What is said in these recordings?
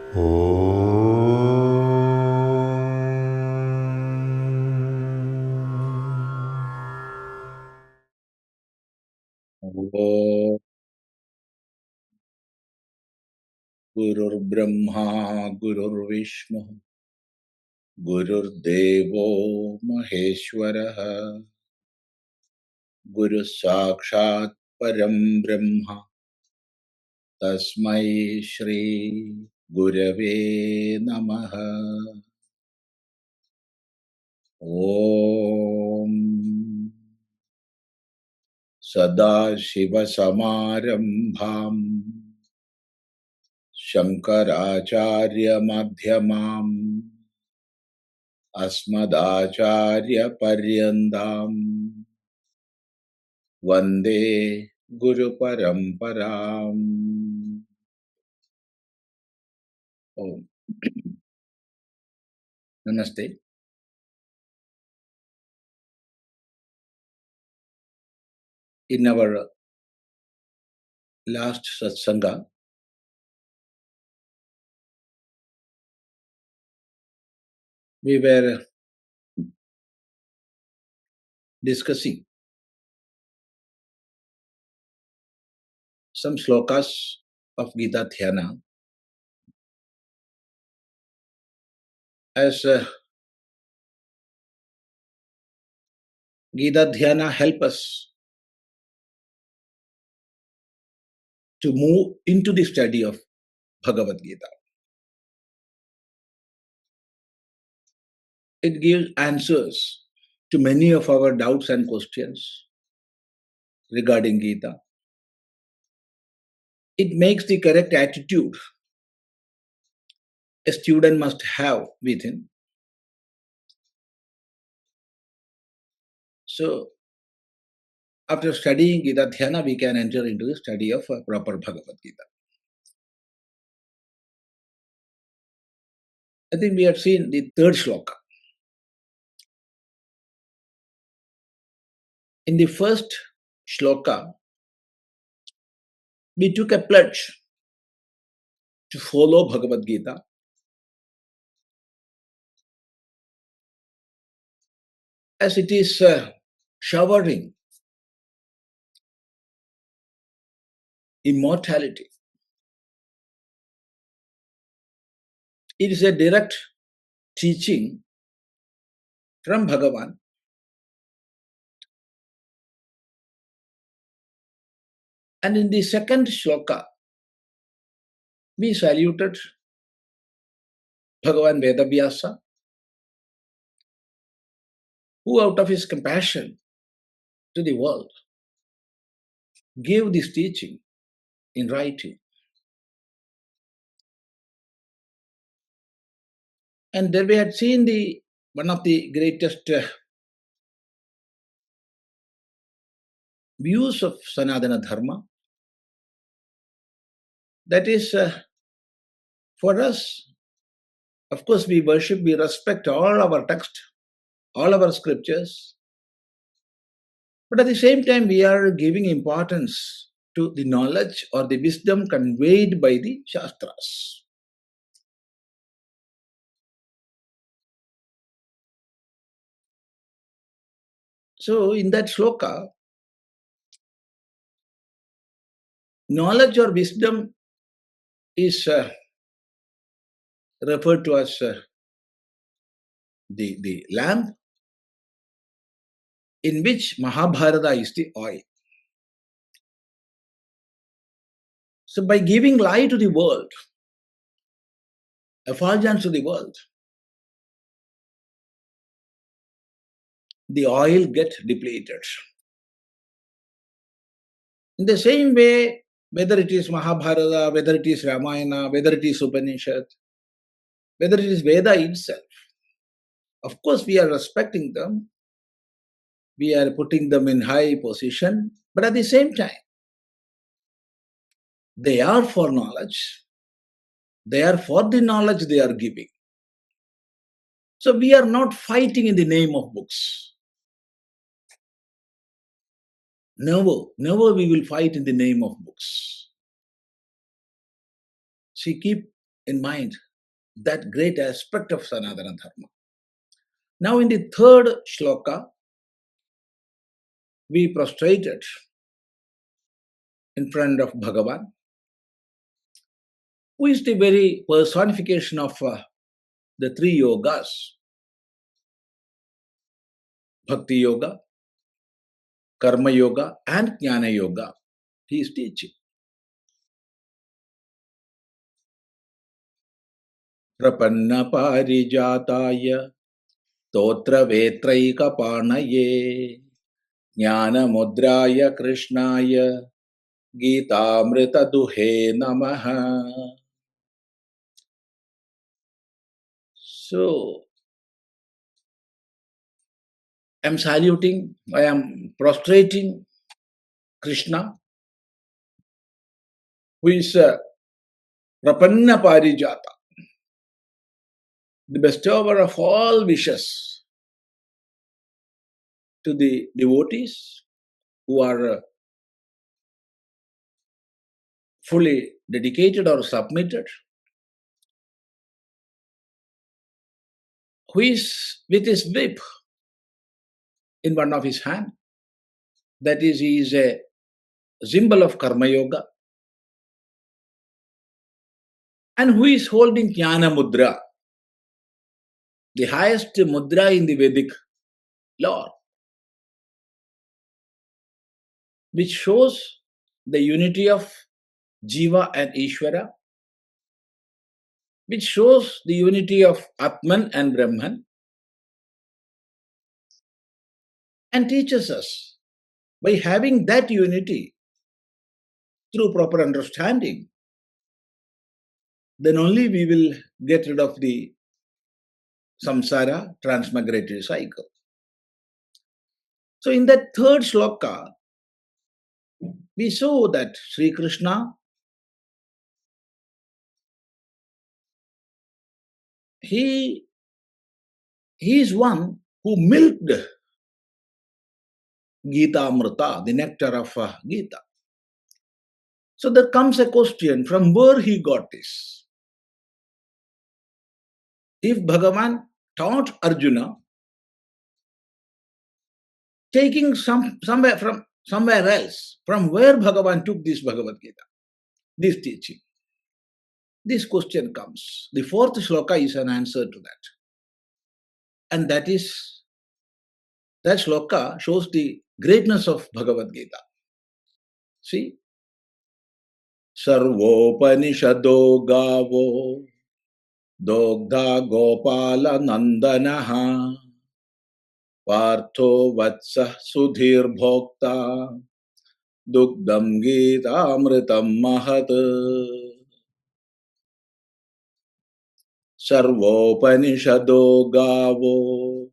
Gurur Brahma, Gurur Vishnu, Gurur Devo Maheshwaraha, Guru Sakshat Param Brahma, Tasmai Shri Gurave Namaha. Om Sadashiva Samarambham Shankaracharya Madhyamam Asmadacharya Paryandam Vande Guru Paramparam. Om. Namaste. In our last satsanga, we were discussing some slokas of Gita Dhyana as Gita Dhyana help us to move into the study of Bhagavad Gita. It gives answers to many of our doubts and questions regarding Gita. It makes the correct attitude a student must have within. So, after studying Gita Dhyana, we can enter into the study of proper Bhagavad Gita. I think we have seen the third shloka. In the first shloka, we took a pledge to follow Bhagavad Gita as it is showering immortality. It is a direct teaching from Bhagavan. And in the second shloka, we saluted Bhagavan Vedavyasa, who out of his compassion to the world gave this teaching in writing. And there we had seen one of the greatest views of Sanatana Dharma. That is, for us, of course, we worship, we respect all our text, all our scriptures. But at the same time, we are giving importance to the knowledge or the wisdom conveyed by the Shastras. So, in that shloka, knowledge or wisdom is referred to as the lamp in which Mahabharata is the oil. So, by giving light to the world, effulgence to the world, the oil gets depleted. In the same way, whether it is Mahabharata, whether it is Ramayana, whether it is Upanishad, whether it is Veda itself, of course we are respecting them, we are putting them in high position, but at the same time, they are for knowledge, they are for the knowledge they are giving. So we are not fighting in the name of books. Never we will fight in the name of books. See, keep in mind that great aspect of Sanatana Dharma. Now, in the third shloka, we prostrated in front of Bhagavan, who is the very personification of the three yogas: Bhakti Yoga, Karma Yoga, and Jnana Yoga. He is teaching. Prapanna parijataya totra vetraika panaye jnana mudraya krishnaya gita amrita duhe namaha. So, I am saluting, I am prostrating Krishna, who is Prapanna Parijata, the bestower of all wishes to the devotees who are fully dedicated or submitted, who is with his whip in one of his hand. That is, he is a symbol of Karma Yoga, and who is holding Jnana Mudra, the highest mudra in the Vedic law, which shows the unity of Jiva and Ishvara, which shows the unity of Atman and Brahman, and teaches us by having that unity through proper understanding, then only we will get rid of the samsara transmigratory cycle. So in that third shloka, we saw that Sri Krishna, he is one who milked Gita Amrita, the nectar of Gita. So there comes a question, from where he got this? If Bhagavan taught Arjuna, taking somewhere from somewhere else, from where Bhagavan took this Bhagavad Gita, this teaching? This question comes. The fourth shloka is an answer to that. And that shloka shows the greatness of Bhagavad Gita. See? Sarvopanishado gavo dogdha gopala nandanaha partho vatsa sudhir bhokta dugdam gita amritam mahat. Sarvopanishado gavo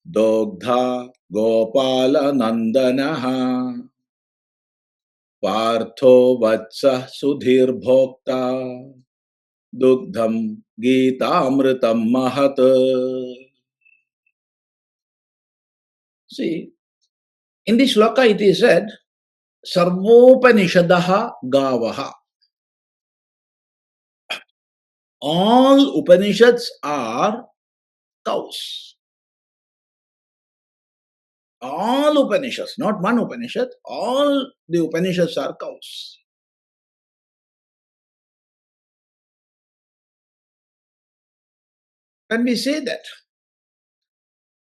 dogdha gopala nandanaha partho vatsa sudhir bhokta dugdham gita amritam mahat. See, in this shloka it is said, Sarvopanishadaha gavaha. All Upanishads are cows. All Upanishads, not one Upanishad, all the Upanishads are cows. When we say that,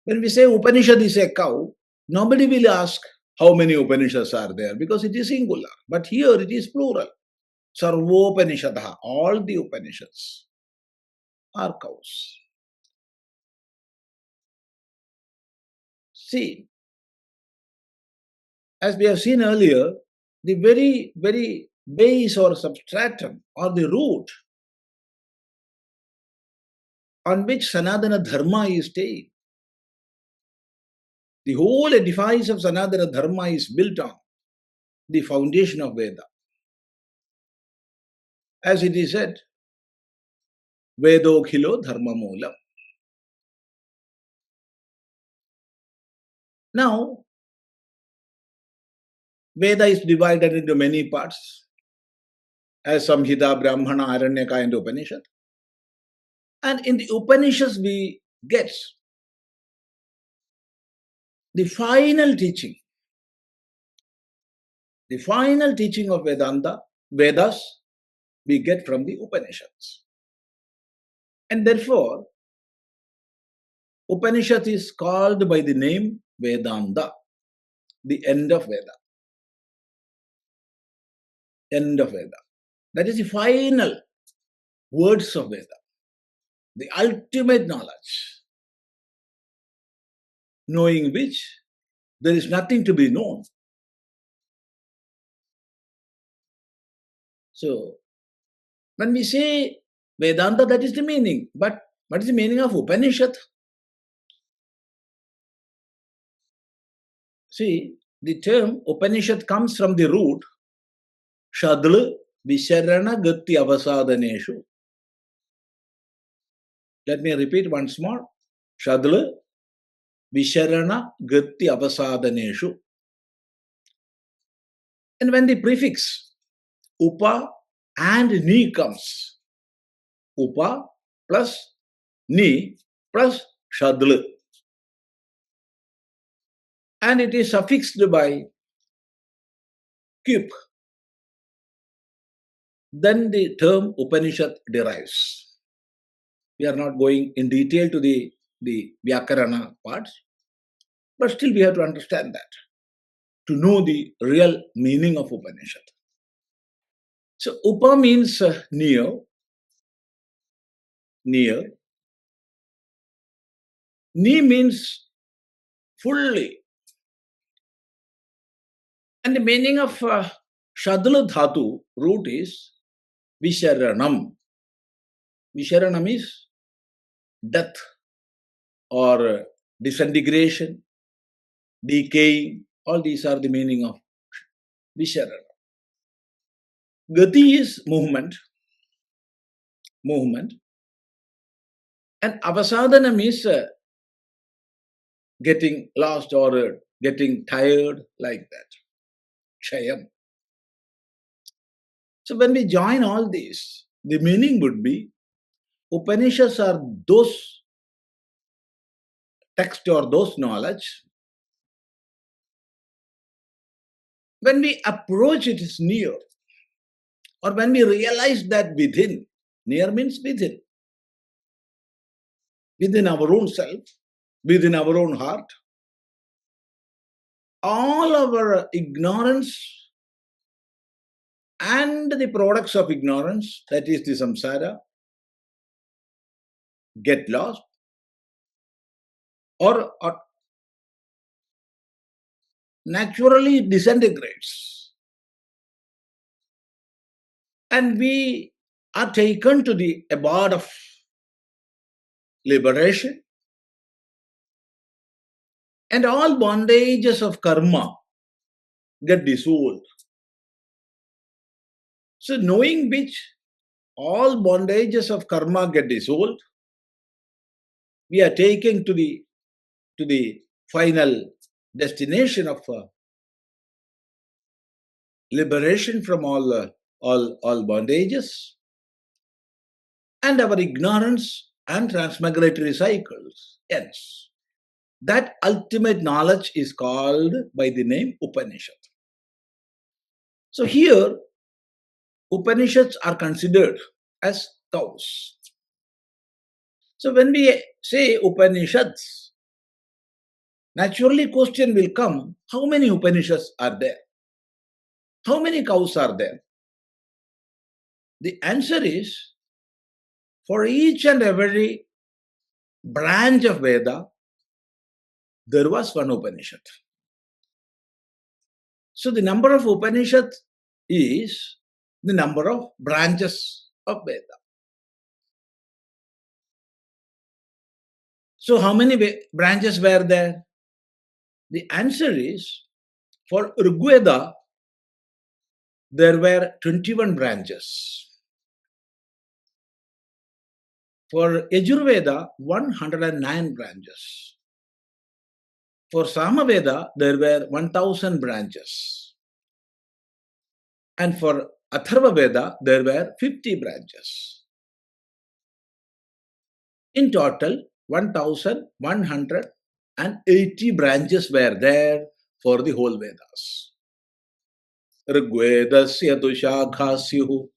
when we say Upanishad is a cow, nobody will ask how many Upanishads are there because it is singular. But here it is plural. Sarvopanishadaha, all the Upanishads are cows. See, as we have seen earlier, the very, very base or substratum or the root on which Sanatana Dharma is staying, the whole edifice of Sanatana Dharma is built on the foundation of Veda. As it is said, Vedokhilo Dharma Moolam. Now, Veda is divided into many parts. as Samhita, Brahmana, Aranyaka and Upanishad. And in the Upanishads we get the final teaching of Vedanta, Vedas, we get from the Upanishads. And therefore, Upanishad is called by the name Vedanta, the end of Veda. End of Veda. That is the final words of Veda, the ultimate knowledge, knowing which there is nothing to be known. So, when we say Vedanta, that is the meaning. But what is the meaning of Upanishad? See, the term Upanishad comes from the root Shadla Visharana Gati Avasadaneshu. Let me repeat once more. Shadla Visharana Gati Avasadaneshu. And when the prefix Upa and Ni comes, Upa plus Ni plus Shadla, and it is suffixed by Kup, then the term Upanishad derives. We are not going in detail to the Vyakarana parts, but still we have to understand that to know the real meaning of Upanishad. So Upa means near. Ni means fully. And the meaning of Shadla Dhatu root is Visharanam. Visharanam is death or disintegration, decaying. All these are the meaning of Visharana. Gati is movement. And Avasadanam is getting lost or getting tired, like that. Shayam. So when we join all these, the meaning would be Upanishads are those text or those knowledge. When we approach it is near, or when we realize that within, near means within our own self, within our own heart, all our ignorance and the products of ignorance, that is the samsara, get lost or naturally disintegrates. And we are taken to the abode of liberation, and all bondages of karma get dissolved. So knowing which all bondages of karma get dissolved, we are taken to the final destination of liberation from all bondages, and our ignorance and transmigratory cycles ends. That ultimate knowledge is called by the name Upanishad. So here, Upanishads are considered as cows. So when we say Upanishads, naturally question will come, how many Upanishads are there? How many cows are there? The answer is, for each and every branch of Veda, there was one Upanishad. So the number of Upanishads is the number of branches of Veda. So how many branches were there? The answer is, for Rigveda, there were 21 branches. For Yajurveda, 109 branches. For Samaveda, there were 1000 branches. And for Atharva Veda, there were 50 branches. In total, 1180 branches were there for the whole Vedas. Rigvedasya tu shakhasyuh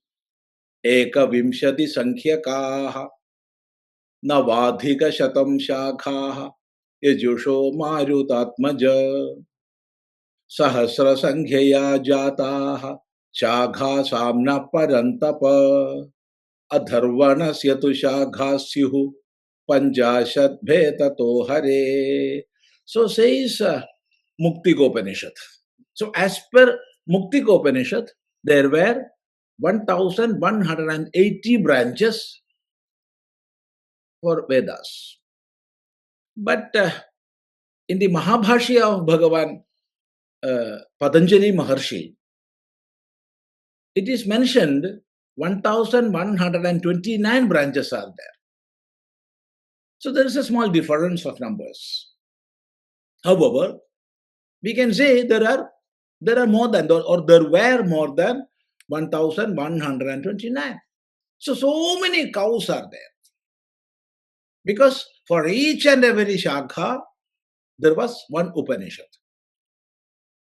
ekavimshati sankhyakaa navadhika shatam shakha yajusho marutatmaja sahasra sankhya jataha shakha samna parantapa adharvanasya tu shakhasyuh panjashat bhetato hare. So says Mukti So as per Mukti there were 1180 branches for Vedas. But in the Mahabhashya of Bhagavan Patanjali Maharshi, it is mentioned 1129 branches are there. So there is a small difference of numbers. However, we can say there are more than, or there were more than 1129. So many cows are there. Because for each and every shakha, there was one Upanishad.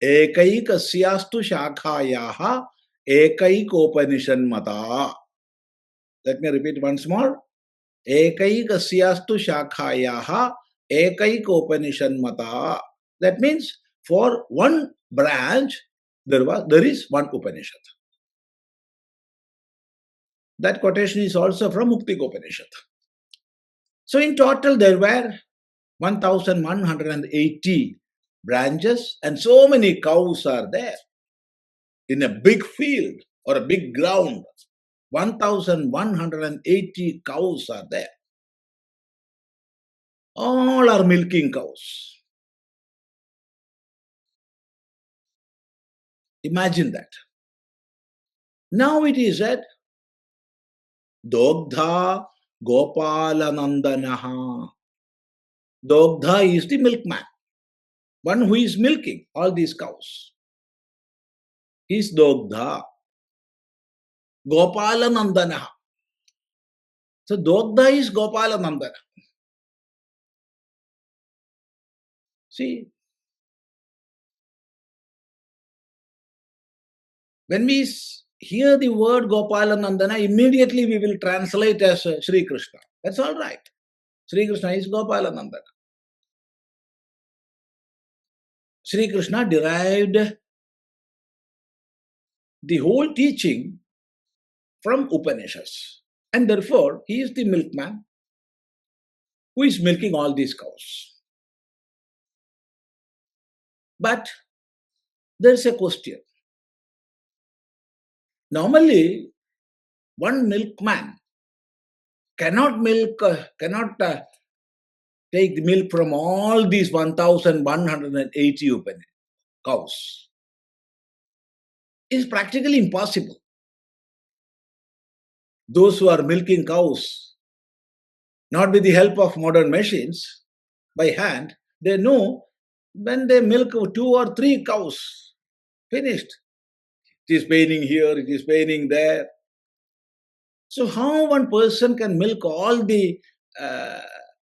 Ekaikasyastu shakhayaha ekaikopanishad mata. Let me repeat once more. Ekaikasyastu shakhayaha ekaikopanishad mata. That means for one branch, there is one Upanishad. That quotation is also from Mukti Upanishad. So in total, there were 1180 branches and so many cows are there. In a big field or a big ground, 1180 cows are there. All are milking cows. Imagine that. Now it is said, Dogdha Gopalanandanaha. Dogdha is the milkman, one who is milking all these cows. He is Dogdha. Gopalanandanaha. So Dogdha is Gopalanandana. See, when we hear the word Gopalanandana, immediately we will translate as Sri Krishna. That's all right. Sri Krishna is Gopalanandana. Sri Krishna derived the whole teaching from Upanishads. And therefore, he is the milkman who is milking all these cows. But there is a question. Normally, one milkman cannot take the milk from all these 1180 cows. It is practically impossible. Those who are milking cows, not with the help of modern machines, by hand, they know when they milk 2 or 3 cows, finished. It is paining here, it is paining there. So how one person can milk all the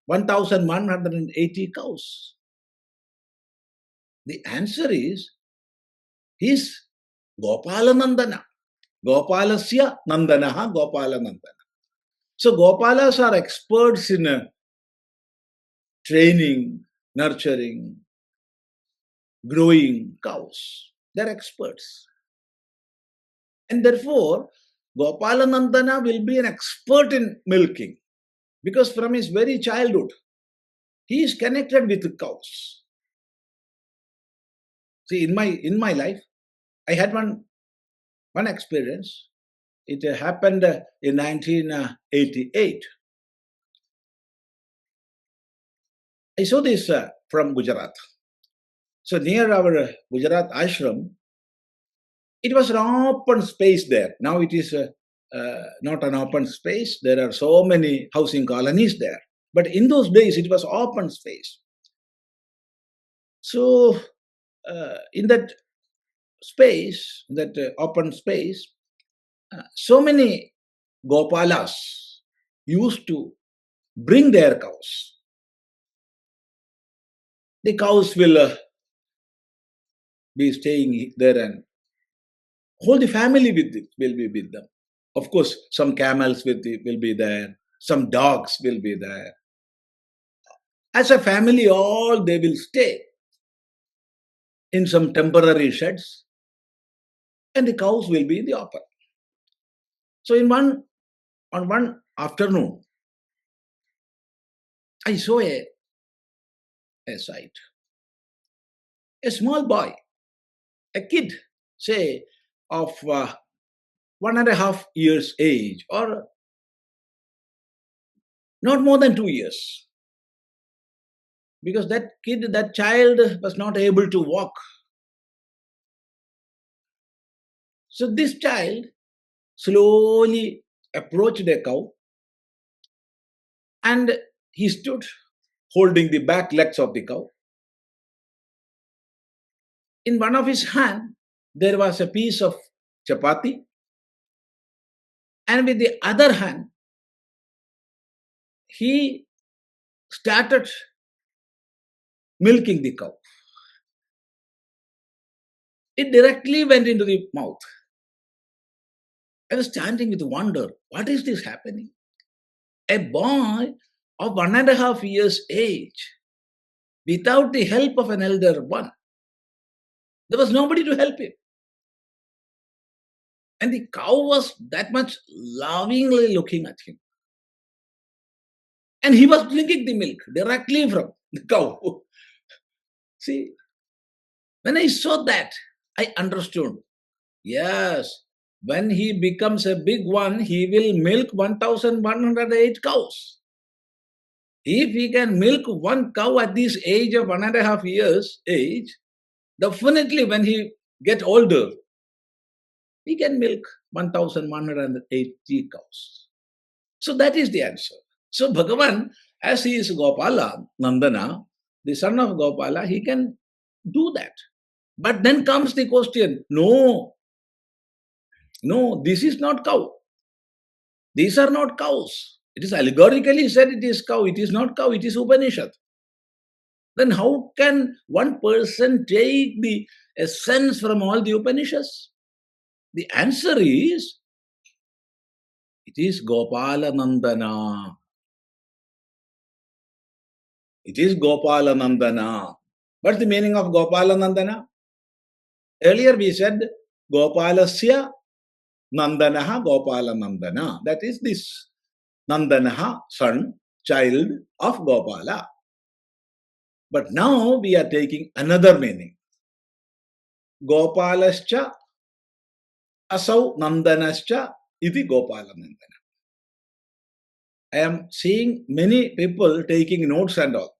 1180 cows? The answer is, he is Gopalanandana. Gopalasya Nandanaha Gopalanandana. So Gopalas are experts in training, nurturing, growing cows. They're experts. And therefore, Gopalanandana will be an expert in milking because from his very childhood, he is connected with the cows. See, in my life, I had one experience. It happened in 1988. I saw this from Gujarat. So near our Gujarat ashram, it was an open space there. Now it is not an open space. There are so many housing colonies there. But in those days, it was open space. So in that space, that open space, So many Gopalas used to bring their cows. The cows will be staying there and whole the family will be with them. Of course, some camels will be there, some dogs will be there. As a family, all they will stay in some temporary sheds, and the cows will be in the open. So, on one afternoon, I saw a sight. A small boy, a kid, say of 1.5 years age, or not more than 2 years, because that child was not able to walk. So this child slowly approached a cow and he stood holding the back legs of the cow. In one of his hand, there was a piece of chapati, and with the other hand, he started milking the cow. It directly went into the mouth. I was standing with wonder. What is this happening? A boy of 1.5 years age, without the help of an elder one. There was nobody to help him. And the cow was that much lovingly looking at him. And he was drinking the milk directly from the cow. See, when I saw that, I understood. Yes, when he becomes a big one, he will milk 1,108 cows. If he can milk one cow at this age of 1.5 years age, definitely when he get older, he can milk 1,180 cows. So that is the answer. So Bhagavan, as he is Gopala, Nandana, the son of Gopala, he can do that. But then comes the question, no, this is not cow. These are not cows. It is allegorically said it is cow. It is not cow, it is Upanishad. Then how can one person take the essence from all the Upanishads? The answer is, it is Gopala Nandana. It is Gopala Nandana. What's the meaning of Gopala Nandana? Earlier we said Gopalasya Nandanaha Gopala Nandana. That is this Nandanaha, son, child of Gopala. But now we are taking another meaning. Gopalascha Asau Nandanascha iti Gopala Nandana. I am seeing many people taking notes and all.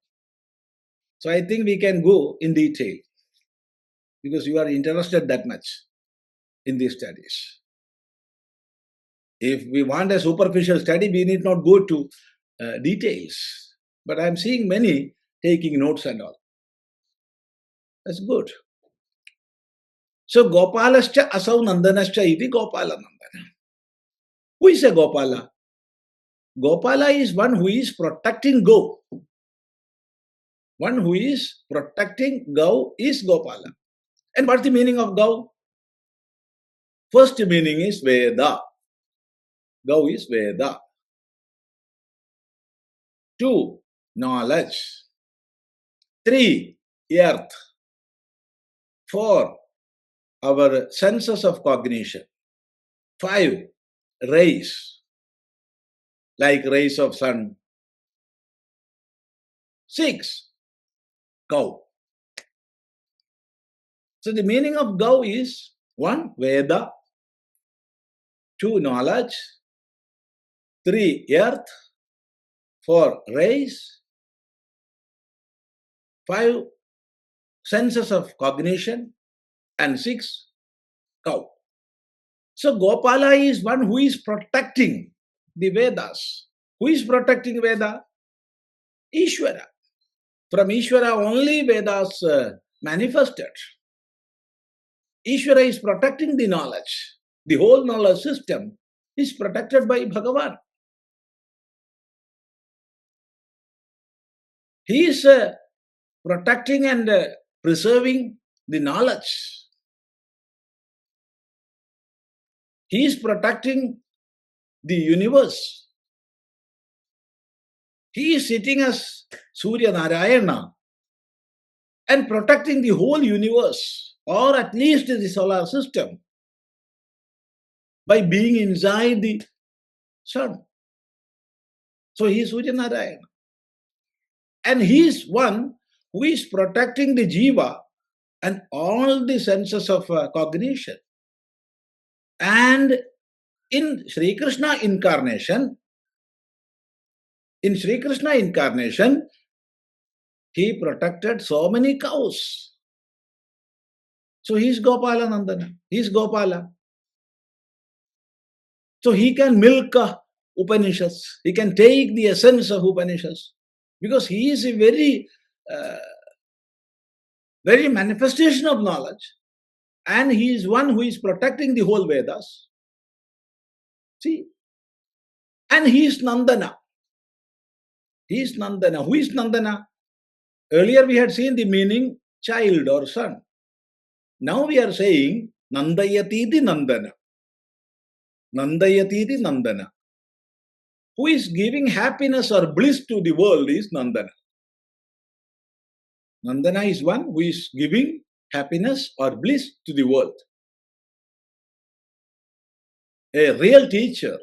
So I think we can go in detail because you are interested that much in these studies. If we want a superficial study, we need not go to details. But I am seeing many taking notes and all. That's good. So Gopalascha Asau Nandanascha iti Gopala Nandana. Who is a Gopala? Gopala is one who is protecting Go. One who is protecting Go is Gopala. And what's the meaning of Go? First meaning is Veda. Go is Veda. 2, knowledge. 3, earth. 4, our senses of cognition. 5, rays, like rays of sun. 6, cow. So the meaning of Go is 1, Veda. 2, knowledge. 3, earth. 4, rays. 5, senses of cognition. And 6, cow. So Gopala is one who is protecting the Vedas. Who is protecting Veda? Ishvara. From Ishvara only Vedas manifested. Ishvara is protecting the knowledge. The whole knowledge system is protected by Bhagavan. He is protecting and preserving the knowledge. He is protecting the universe. He is sitting as Surya Narayana and protecting the whole universe, or at least the solar system, by being inside the sun. So he is Surya Narayana. And he is one who is protecting the jiva and all the senses of cognition. And in Sri Krishna incarnation, he protected so many cows. So he is Gopala Nandana. He is Gopala. So he can milk Upanishads. He can take the essence of Upanishads. Because he is a very manifestation of knowledge. And he is one who is protecting the whole Vedas. See? And he is Nandana. He is Nandana. Who is Nandana? Earlier we had seen the meaning child or son. Now we are saying Nandayatiti Nandana. Nandayatiti Nandana. Who is giving happiness or bliss to the world is Nandana. Nandana is one who is giving happiness or bliss to the world. A real teacher,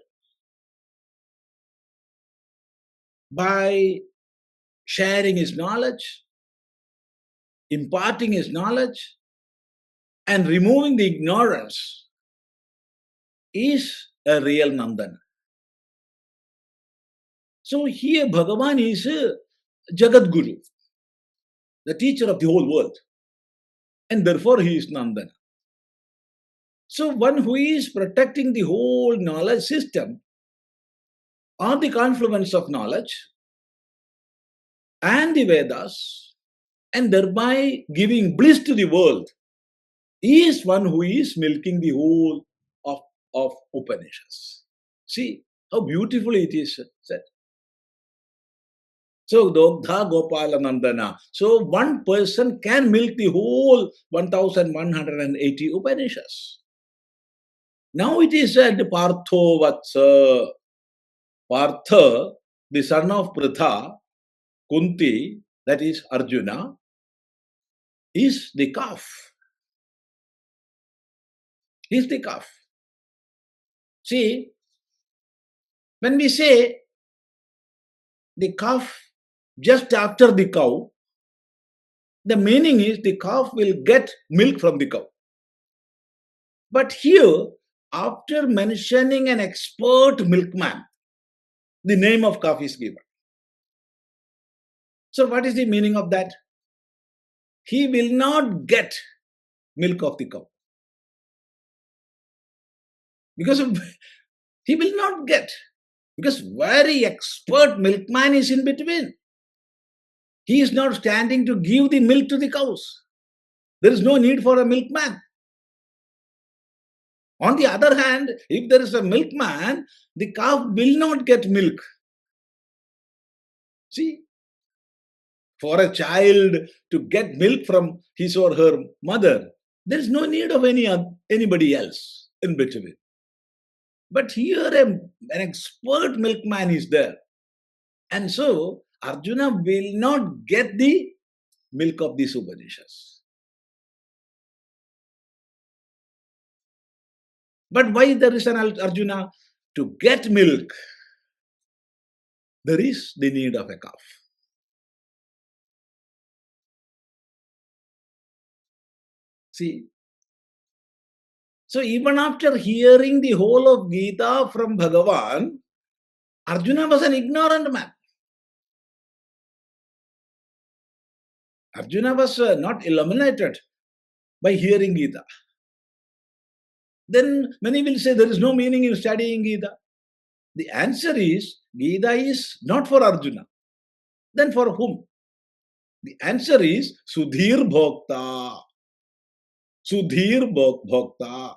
by sharing his knowledge, imparting his knowledge, and removing the ignorance, is a real Nandana. So here Bhagavan is Jagat Guru, the teacher of the whole world. And therefore he is Nandana. So one who is protecting the whole knowledge system or the confluence of knowledge and the Vedas, and thereby giving bliss to the world, is one who is milking the whole of Upanishads. See how beautifully it is said. So, Dogdha Gopala Nandana. So, one person can milk the whole 1180 Upanishads. Now it is said, Partho Vatsa. Partha, the son of Pritha, Kunti, that is Arjuna, is the calf. He is the calf. See, when we say the calf just after the cow, the meaning is the calf will get milk from the cow. But here, after mentioning an expert milkman, the name of calf is given. So what is the meaning of that? He will not get milk of the cow. Because he will not get. Because very expert milkman is in between. He is not standing to give the milk to the cows. There is no need for a milkman. On the other hand, if there is a milkman, the calf will not get milk. See, for a child to get milk from his or her mother, there is no need of anybody else in between. But here an expert milkman is there. And so Arjuna will not get the milk of these Upanishads. But why there is an Arjuna? To get milk, there is the need of a calf. See, so even after hearing the whole of Gita from Bhagavan, Arjuna was an ignorant man. Arjuna was not illuminated by hearing Gita. Then many will say there is no meaning in studying Gita. The answer is Gita is not for Arjuna. Then for whom? The answer is Sudhir Bhokta. Sudhir Bhokta.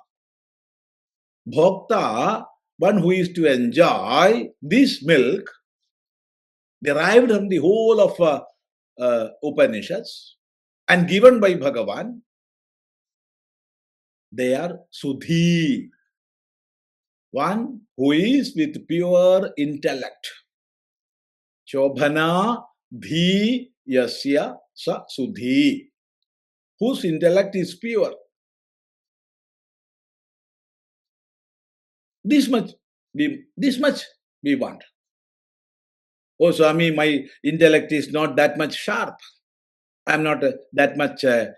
Bhokta, one who is to enjoy this milk derived from the whole of Upanishads and given by Bhagavan, they are Sudhi, one who is with pure intellect. Shobhana Dhi Yasya Sa Sudhi, whose intellect is pure. This much we want. Oh, Swami, my intellect is not that much sharp. I am not that much a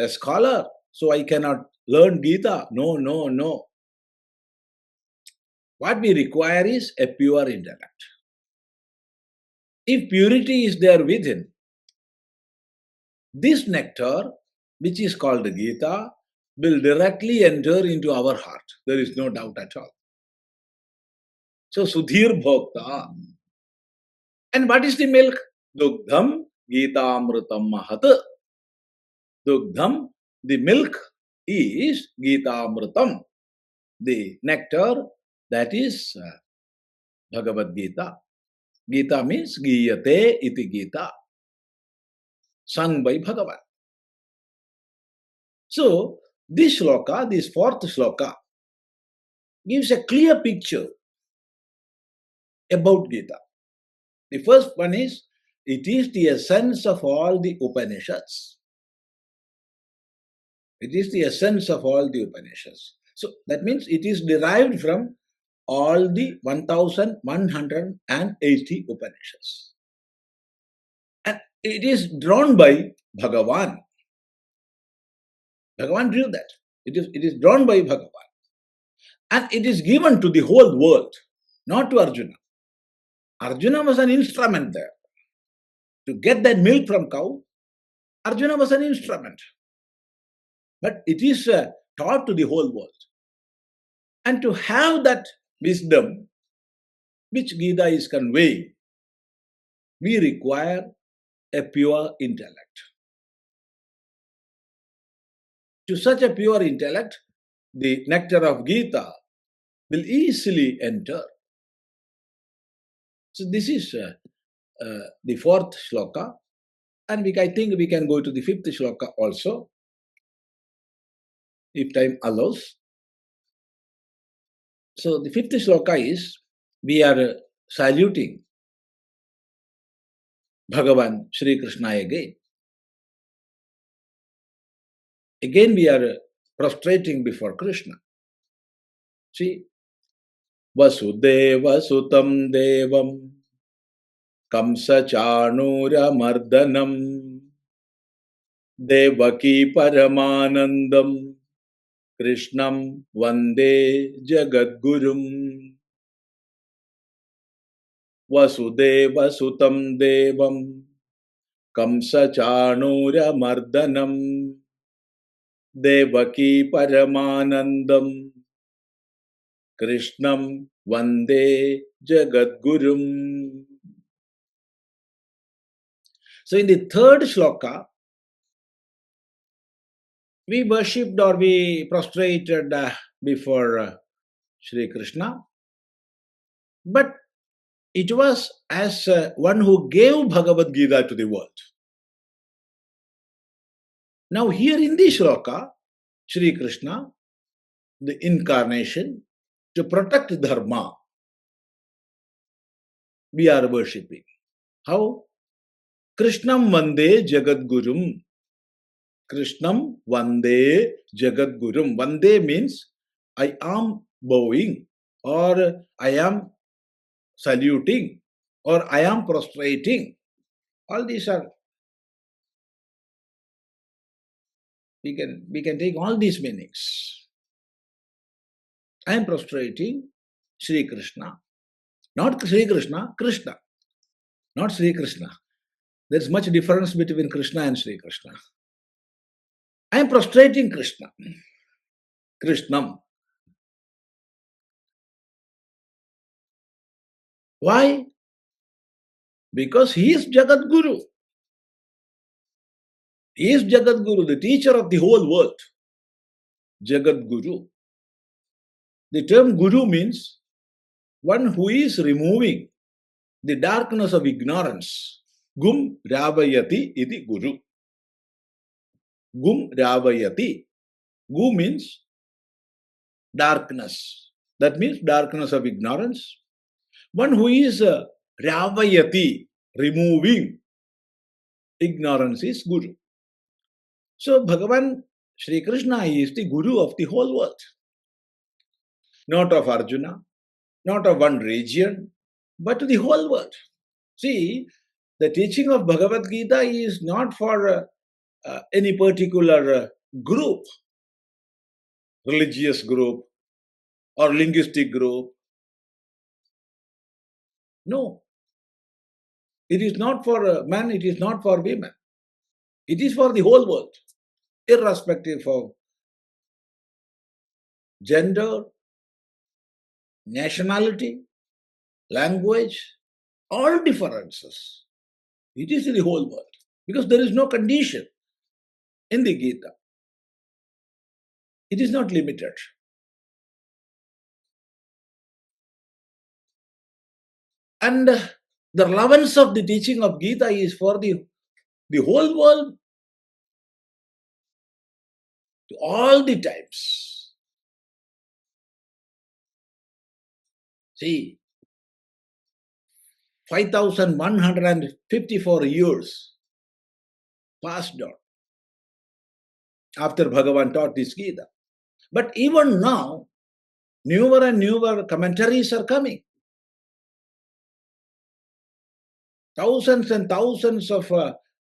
scholar, so I cannot learn Gita. No, no, no. What we require is a pure intellect. If purity is there within, this nectar, which is called Gita, will directly enter into our heart. There is no doubt at all. So, Sudhir Bhokta. And what is the milk? Dugdham Gita Amrutam Mahat. Dugdham, the milk is Gita Amrutam. The nectar, that is Bhagavad Gita. Gita means Giyate iti Gita, sung by Bhagavan. So, this shloka, this fourth shloka, gives a clear picture about Gita. The first one is, it is the essence of all the Upanishads. It is the essence of all the Upanishads. So, that means it is derived from all the 1180 Upanishads. And it is drawn by Bhagavan. Bhagavan drew that. It is drawn by Bhagavan. And it is given to the whole world, not to Arjuna. Arjuna was an instrument there. To get that milk from cow, Arjuna was an instrument. But it is taught to the whole world. And to have that wisdom which Gita is conveying, we require a pure intellect. To such a pure intellect, the nectar of Gita will easily enter. So this is the fourth shloka, and I think we can go to the fifth shloka also, if time allows. So the fifth shloka is, we are saluting Bhagavan Sri Krishna again. Again we are prostrating before Krishna. See, Vasudeva Sutam Devam Kamsa Chanura Mardanam Devaki Paramanandam Krishnam Vande Jagadgurum. Vasudeva Sutam Devam Kamsa Chanura Mardanam Devaki Paramanandam Krishnam Vande Jagadgurum. So in the third shloka, we worshipped or we prostrated before Sri Krishna, but it was as one who gave Bhagavad Gita to the world. Now here in this shloka, Sri Krishna, the incarnation, to protect Dharma, we are worshipping. How? Krishnam Vande Jagadgurum. Krishnam Vande Jagadgurum. Vande means I am bowing, or I am saluting, or I am prostrating. All these are, we can take all these meanings. I am prostrating Sri Krishna. Not Sri Krishna, Krishna. Not Sri Krishna. There is much difference between Krishna and Sri Krishna. I am prostrating Krishna. Krishnam. Why? Because he is Jagat Guru. He is Jagat Guru, the teacher of the whole world. Jagat Guru. The term Guru means one who is removing the darkness of ignorance. Gum Ravayati iti Guru. Gum Ravayati. Gu means darkness. That means darkness of ignorance. One who is Ravayati, removing ignorance, is Guru. So Bhagavan Sri Krishna is the Guru of the whole world. Not of Arjuna, not of one region, but to the whole world. See, the teaching of Bhagavad Gita is not for any particular group, religious group or linguistic group. No. It is not for men, it is not for women. It is for the whole world, irrespective of gender, nationality, language, all differences. It is in the whole world because there is no condition in the Gita. It is not limited. And the relevance of the teaching of Gita is for the whole world, to all the times. See, 5,154 years passed on after Bhagavan taught this Gita. But even now, newer and newer commentaries are coming. Thousands and thousands of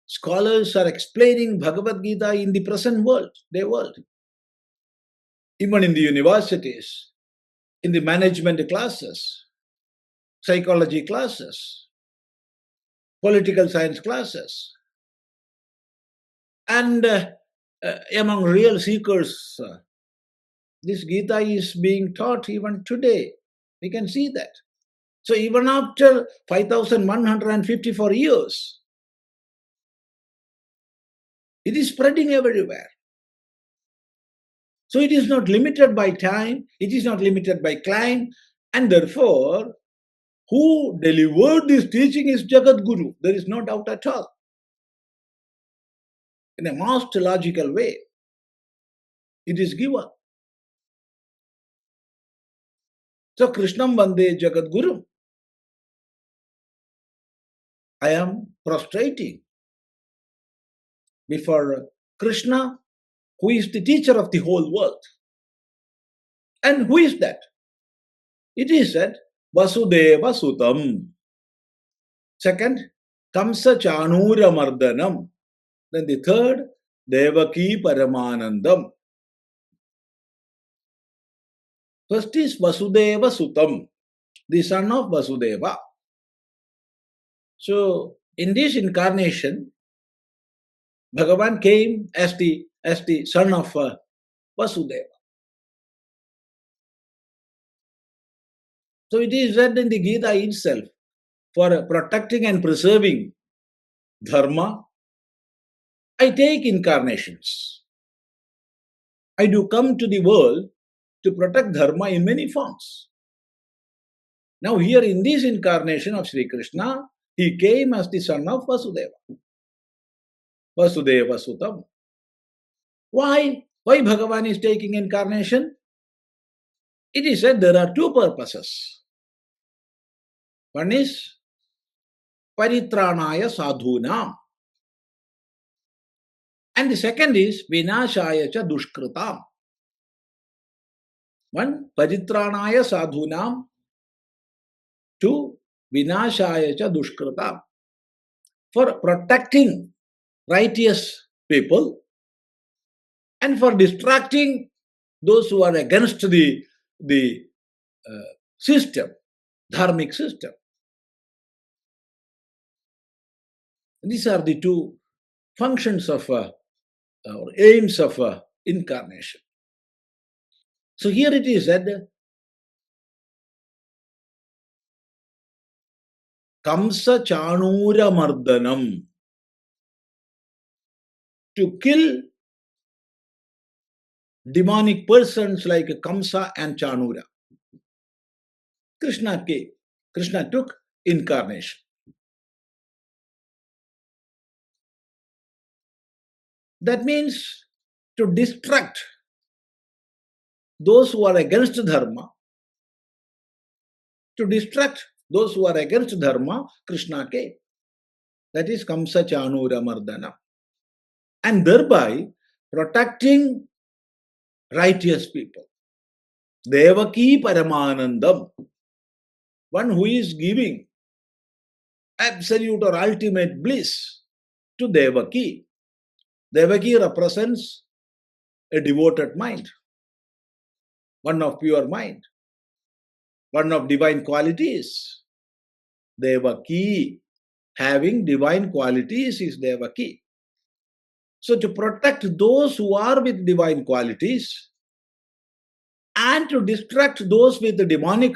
scholars are explaining Bhagavad Gita in the present world, even in the universities, in the management classes, psychology classes, political science classes, and among real seekers, this Gita is being taught even today. We can see that. So even after 5,154 years, it is spreading everywhere. So it is not limited by time, it is not limited by clime, and therefore, who delivered this teaching is Jagat Guru. There is no doubt at all. In a most logical way, it is given. So Krishnam Vande Jagat Guru. I am prostrating before Krishna, who is the teacher of the whole world. And who is that? It is said, Vasudeva Sutam. Second, Kamsa Chanura Mardanam. Then the third, Devaki Paramanandam. First is Vasudeva Sutam, the son of Vasudeva. So, in this incarnation, Bhagavan came as the son of Vasudeva. So it is said in the Gita itself, for protecting and preserving Dharma, I take incarnations. I do come to the world to protect Dharma in many forms. Now here in this incarnation of Sri Krishna, he came as the son of Vasudeva. Vasudeva Sutam. Why? Why Bhagavan is taking incarnation? It is said there are two purposes. One is Paritranaya Sadhunam. And the second is Vinashaya cha Dushkritam. One, Paritranaya Sadhunam. Two, Vinashaya cha Dushkritam. For protecting righteous people and for distracting those who are against the system, dharmic system. These are the two functions of or aims of incarnation. So here it is said, Kamsa Chanura Mardanam, to kill demonic persons like Kamsa and Chanura. Krishna came. Krishna took incarnation. That means to distract those who are against Dharma, Krishna came. That is Kamsa Chanura Mardana. And thereby protecting righteous people. Devaki Paramanandam. One who is giving absolute or ultimate bliss to Devaki. Devaki represents a devoted mind, one of pure mind, one of divine qualities. Devaki, having divine qualities, is Devaki. So to protect those who are with divine qualities and to distract those with the demonic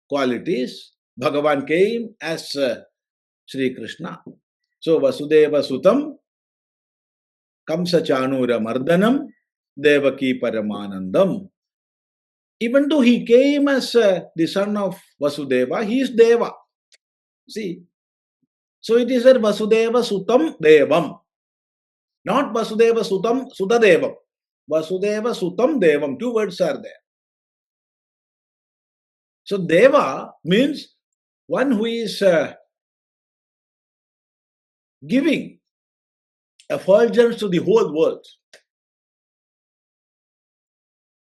qualities, Bhagavan came as Sri Krishna. So Vasudeva Sutam, Kamsa Chanura Mardanam, Devaki Paramanandam. Even though he came as the son of Vasudeva, he is Deva. See? So it is said Vasudeva Sutam Devam. Not Vasudeva Sutam Sudadevam. Vasudeva Sutam Devam. Two words are there. So Deva means one who is giving effulgence to the whole world.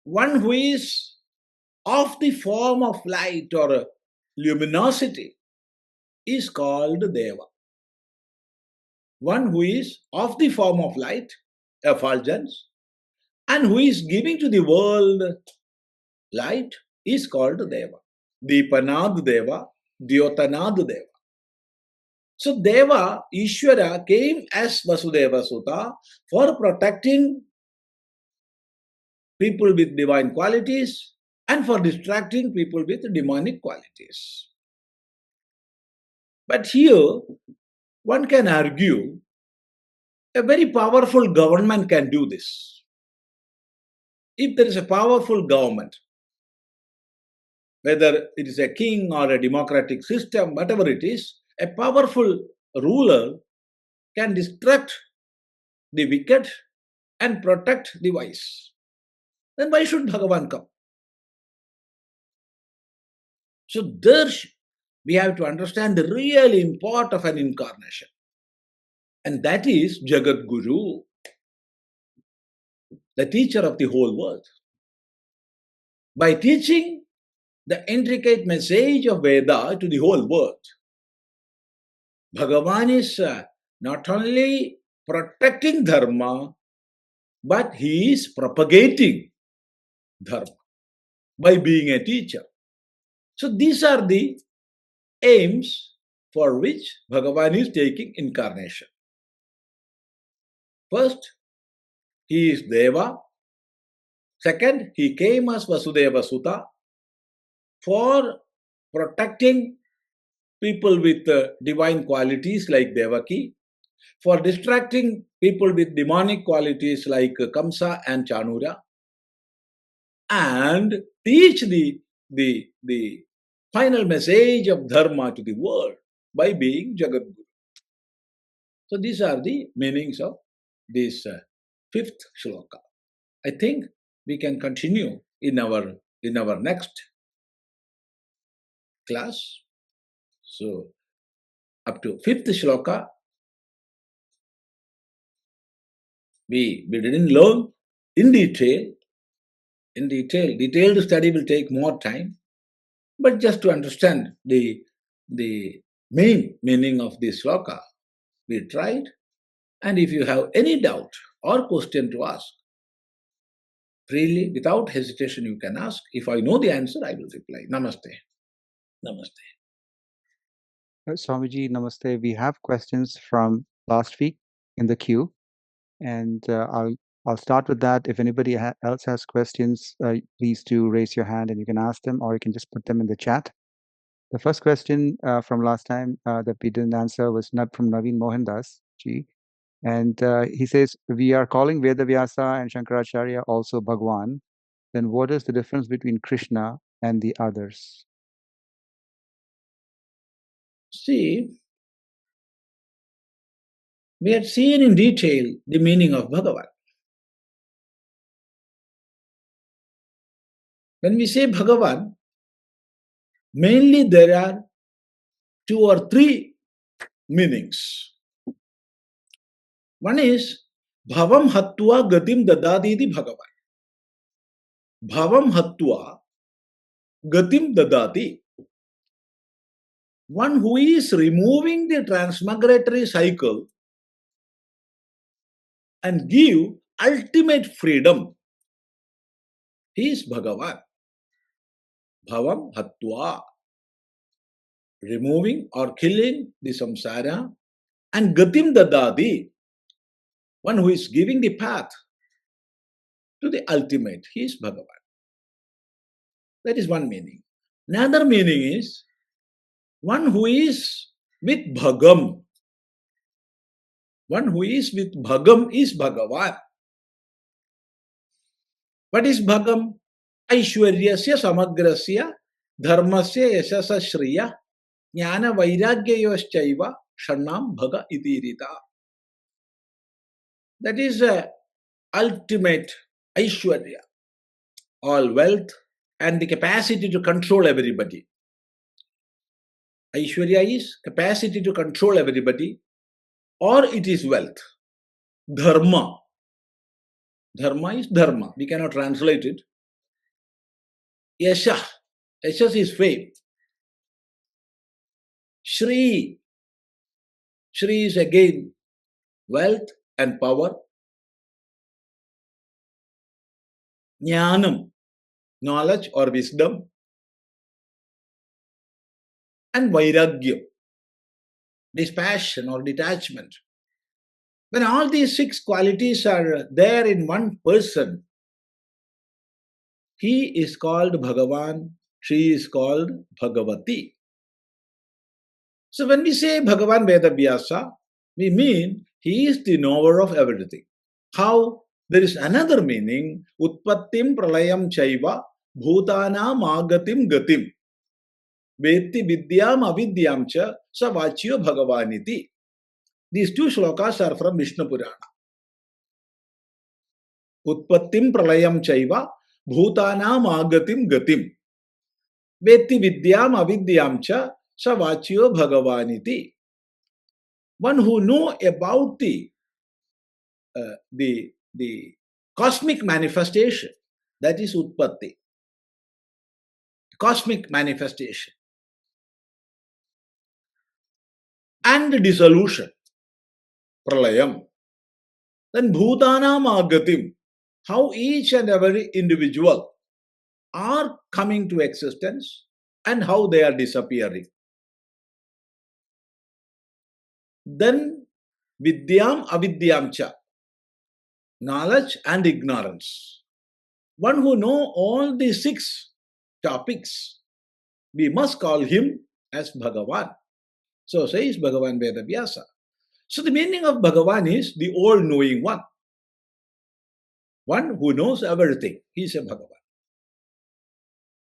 One who is of the form of light or luminosity is called Deva. One who is of the form of light, effulgence, and who is giving to the world light is called Deva. Deepanad Deva, Dyotanad Deva. So Deva, Ishvara, came as Vasudeva Sutta for protecting people with divine qualities and for distracting people with demonic qualities. But here, one can argue a very powerful government can do this. If there is a powerful government, whether it is a king or a democratic system, whatever it is, a powerful ruler can distract the wicked and protect the wise. Then why should Bhagavan come? So there we have to understand the real import of an incarnation. And that is Jagat Guru, the teacher of the whole world. By teaching the intricate message of Veda to the whole world, Bhagavan is not only protecting Dharma, but he is propagating Dharma by being a teacher. So these are the aims for which Bhagavan is taking incarnation. First, he is Deva. Second, he came as Vasudeva Sutta for protecting people with divine qualities like Devaki, for distracting people with demonic qualities like Kamsa and Chanura, and teach the final message of Dharma to the world by being Jagat Guru. So these are the meanings of this fifth shloka. I think we can continue in our next class. So up to fifth shloka, we didn't learn in detail. Detailed study will take more time. But just to understand the main meaning of this shloka, we tried. And if you have any doubt or question to ask, freely, without hesitation, you can ask. If I know the answer, I will reply. Namaste. Namaste. Swamiji, namaste. We have questions from last week in the queue, and I'll start with that. If anybody else has questions, please do raise your hand and you can ask them, or you can just put them in the chat. The first question from last time that we didn't answer was not from Naveen Mohandas ji. And he says, we are calling Vedavyasa and Shankaracharya also Bhagwan. Then what is the difference between Krishna and the others? See, we had seen in detail the meaning of Bhagavan. When we say Bhagavan, mainly there are 2 or 3 meanings. One is Bhavam Hatva Gatim Dadaditi Bhagavan. Bhavam Hatva Gatim Dadati. One who is removing the transmigratory cycle and give ultimate freedom. He is Bhagavan. Bhavam Hatva. Removing or killing the samsara and Gatim Dadati. One who is giving the path to the ultimate. He is Bhagavan. That is one meaning. Another meaning is one who is with Bhagam. One who is with Bhagam is Bhagavan. What is Bhagam? Aishwaryasya samagrasya dharmasya yashasa shriya jnana vairagyayoschaiva shannam bhaga itirita. That is ultimate Aishwarya, all wealth and the capacity to control everybody. Aishwarya is capacity to control everybody, or it is wealth. Dharma. Dharma is dharma. We cannot translate it. Yasha. Yashas is fame. Shri. Shri is again wealth and power. Jnanam, knowledge or wisdom. And vairagya, dispassion or detachment. When all these 6 qualities are there in one person, he is called Bhagavan, she is called Bhagavati. So when we say Bhagavan Vedavyasa, we mean he is the knower of everything. How? There is another meaning, Utpattim Pralayam Chaiva Bhutanam Agatim Gatim Vetti Vidyam Avidyam Cha Savachyo Bhagavaniti. These 2 slokas are from Vishnu Purana. Utpattim pralayam chaiva bhutanam agatim gatim vetti vidyam avidyam cha savachyo bhagavaniti. One who know about the cosmic manifestation, that is utpatti. Cosmic manifestation. And dissolution. Pralayam. Then bhutanam agatim. How each and every individual are coming to existence and how they are disappearing. Then vidyam avidyam cha, knowledge and ignorance. One who know all these 6 topics, we must call him as Bhagavan. So says Bhagavan Vedavyasa. So the meaning of Bhagavan is the all-knowing one. One who knows everything. He is a Bhagavan.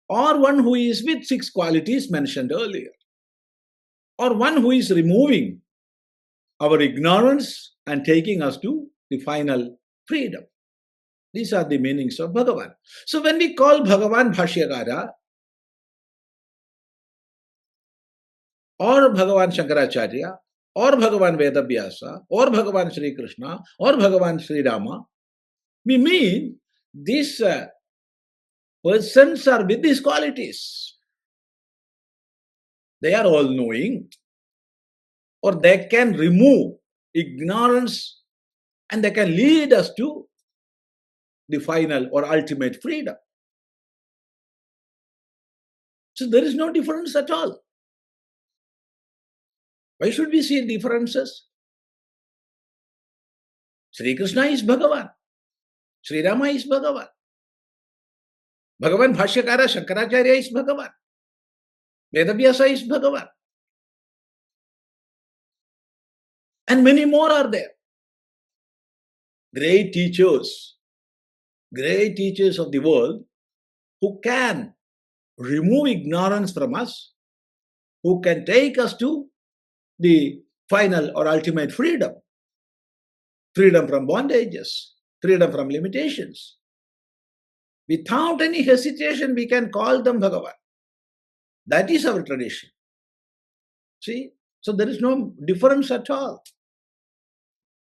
Or one who is with 6 qualities mentioned earlier. Or one who is removing our ignorance and taking us to the final freedom. These are the meanings of Bhagavan. So when we call Bhagavan Bhashyakara or Bhagavan Shankaracharya or Bhagavan Vedavyasa or Bhagavan Sri Krishna or Bhagavan Sri Rama, we mean these persons are with these qualities. They are all-knowing, or they can remove ignorance and they can lead us to the final or ultimate freedom. So there is no difference at all. Why should we see differences? Sri Krishna is Bhagavan. Sri Rama is Bhagavan. Bhagavan Bhashyakara Shankaracharya is Bhagavan. Vedavyasa is Bhagavan. And many more are there. great teachers of the world who can remove ignorance from us, who can take us to the final or ultimate freedom. Freedom from bondages, freedom from limitations. Without any hesitation, we can call them Bhagavan. That is our tradition. See? So there is no difference at all.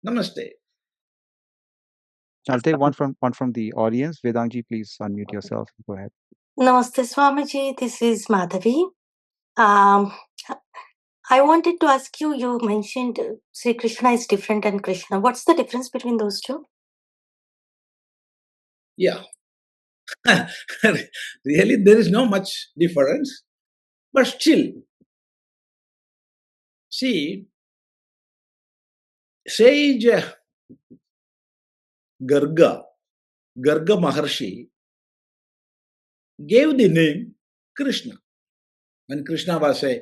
Namaste. I'll take one from the audience. Vedangji, please unmute yourself. Go ahead. Namaste Swamiji, this is Madhavi. I wanted to ask you, you mentioned Sri Krishna is different than Krishna. What's the difference between those two? Yeah. Really, there is no much difference. But still, see, sage Garga Maharshi gave the name Krishna. When Krishna was a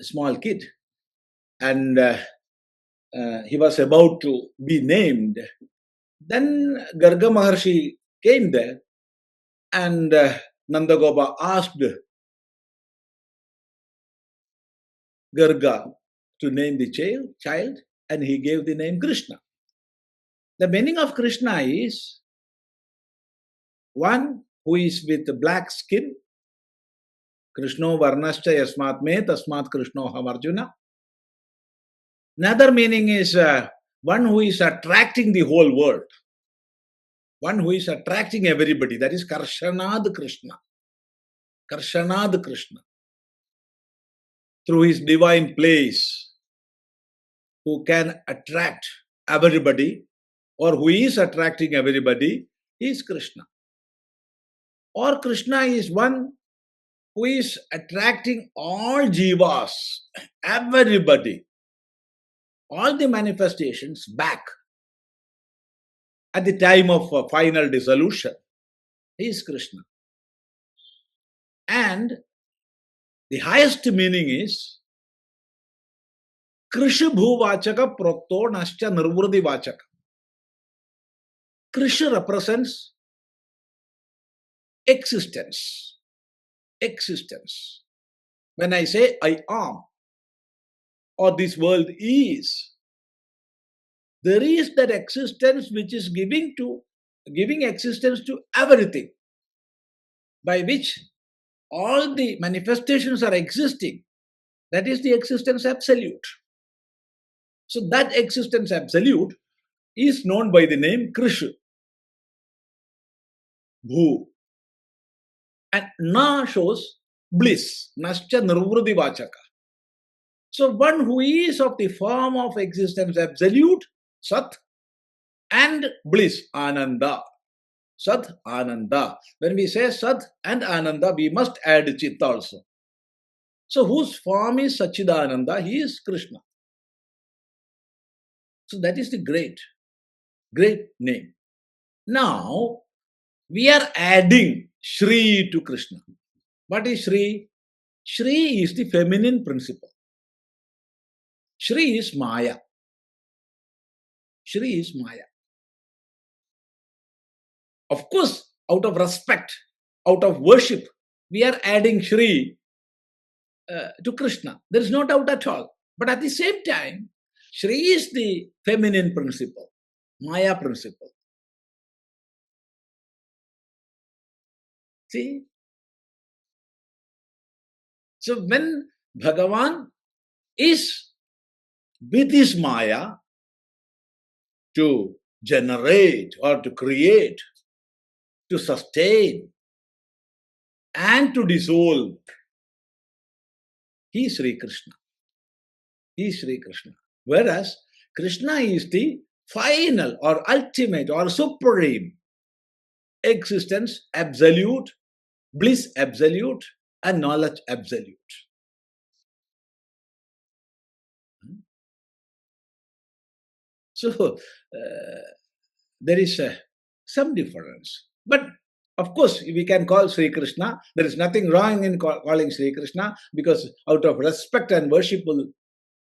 small kid and he was about to be named, then Garga Maharshi came there and Nandagopa asked Garga to name the child and he gave the name Krishna. The meaning of Krishna is one who is with black skin. Krishno varnascha yasmat me tasmat Krishno ham Arjuna. Another meaning is one who is attracting the whole world. One who is attracting everybody. That is Karshanad Krishna. Karshanad Krishna. Through his divine place, who can attract everybody or who is attracting everybody is Krishna. Or Krishna is one who is attracting all jivas, everybody, all the manifestations back at the time of final dissolution. He is Krishna. And the highest meaning is Krisha Bhuvachaka Prokto Nascha Nirvrudi Vachaka. Krisha represents existence. Existence. When I say I am or this world is, there is that existence which is giving existence to everything, by which all the manifestations are existing. That is the existence absolute. So that existence absolute is known by the name Krishna. Bhu. And Na shows bliss. Nascha Nirvrudi Vachaka. So one who is of the form of existence absolute, Sat, and bliss, Ananda. Sat, Ananda. When we say Sat and Ananda, we must add Chit also. So whose form is Sachidananda, he is Krishna. So that is the great name. Now, we are adding Shri to Krishna. What is Shri? Shri is the feminine principle. Shri is Maya. Shri is Maya. Of course, out of respect, out of worship, we are adding Shri to Krishna. There is no doubt at all. But at the same time, Shri is the feminine principle, Maya principle. See? So when Bhagavan is with his Maya to generate or to create, to sustain and to dissolve, he is Sri Krishna. He is Sri Krishna. Whereas Krishna is the final or ultimate or supreme existence absolute, bliss absolute, and knowledge absolute. So there is some difference. But of course, we can call Sri Krishna. There is nothing wrong in calling Sri Krishna, because out of respect and worshipful